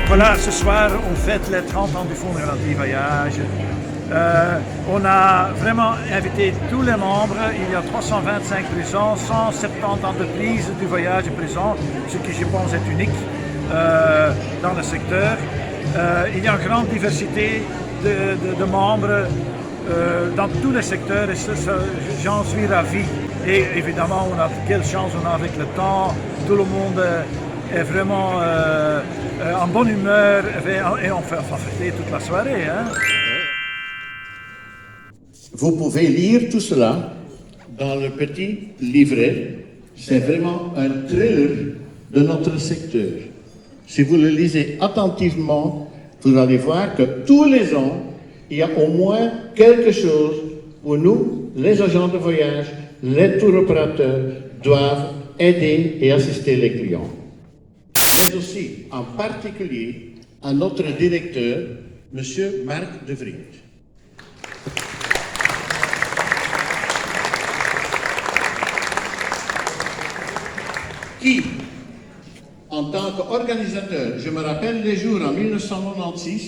Voilà, ce soir, on fête les 30 ans du Fonds de Garantie Voyage. On a vraiment invité tous les membres. Il y a 325 présents, 170 entreprises du voyage présent, ce qui, je pense, est unique dans le secteur. Il y a une grande diversité de membres dans tous les secteurs et j'en suis ravi. Et évidemment, on a quelle chance on a avec le temps. Tout le monde est vraiment en bonne humeur et on va fêter toute la soirée. Hein. Vous pouvez lire tout cela dans le petit livret. C'est vraiment un thriller de notre secteur. Si vous le lisez attentivement, vous allez voir que tous les ans, il y a au moins quelque chose où nous, les agents de voyage, les tour opérateurs, doivent aider et assister les clients. Mais aussi, en particulier, à notre directeur, M. Marc de Vriendt. Qui, en tant qu'organisateur, je me rappelle les jours en 1996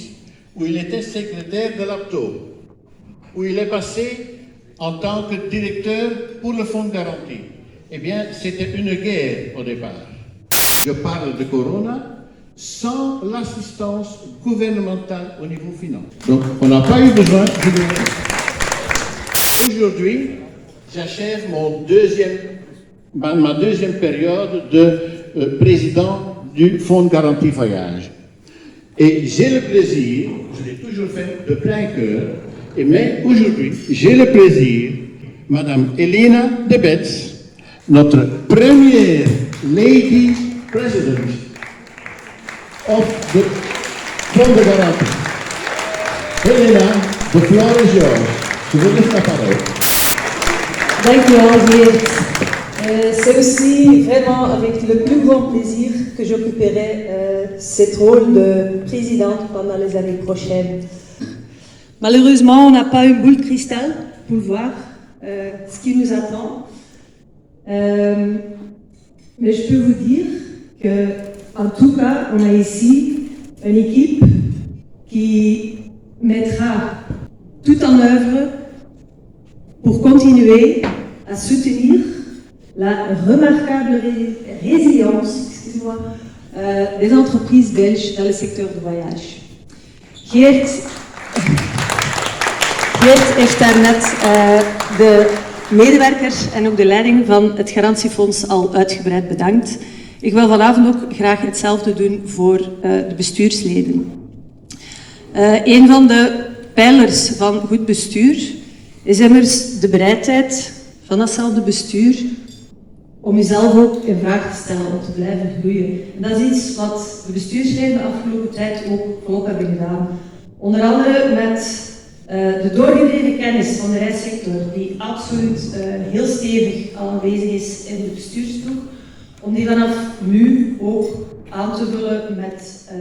où il était secrétaire de l'APTO, où il est passé en tant que directeur pour le Fonds de Garantie. Eh bien, c'était une guerre au départ. Je parle de Corona sans l'assistance gouvernementale au niveau finance. Donc, on n'a pas eu besoin de gouvernement. Aujourd'hui, j'achève ma deuxième période de président du Fonds de Garantie Voyage. Et j'ai le plaisir, je l'ai toujours fait de plein cœur, mais aujourd'hui, j'ai le plaisir, Madame Helena De Bedts, notre première Lady President of the Fonds de Garantie. Helena, the floor is yours. Je vous laisse la parole. Dankjewel, Geert. C'est aussi vraiment avec le plus grand plaisir que j'occuperai ce rôle de présidente pendant les années prochaines. Malheureusement, on n'a pas une boule de cristal pour voir ce qui nous attend. Mais je peux vous dire qu'en tout cas, on a ici une équipe qui mettra tout en œuvre pour continuer à soutenir la remarquable résilience des entreprises belges dans le secteur du voyage. Geert heeft daarnet de medewerkers en ook de leiding van het garantiefonds al uitgebreid bedankt. Ik wil vanavond ook graag hetzelfde doen voor de bestuursleden. Een van de pijlers van goed bestuur is immers de bereidheid van datzelfde bestuur om jezelf ook in vraag te stellen, om te blijven groeien. En dat is iets wat de bestuursleden de afgelopen tijd ook volop hebben gedaan. Onder andere met de doorgedreven kennis van de reissector, die absoluut heel stevig al aanwezig is in de bestuursploeg, om die vanaf nu ook aan te vullen met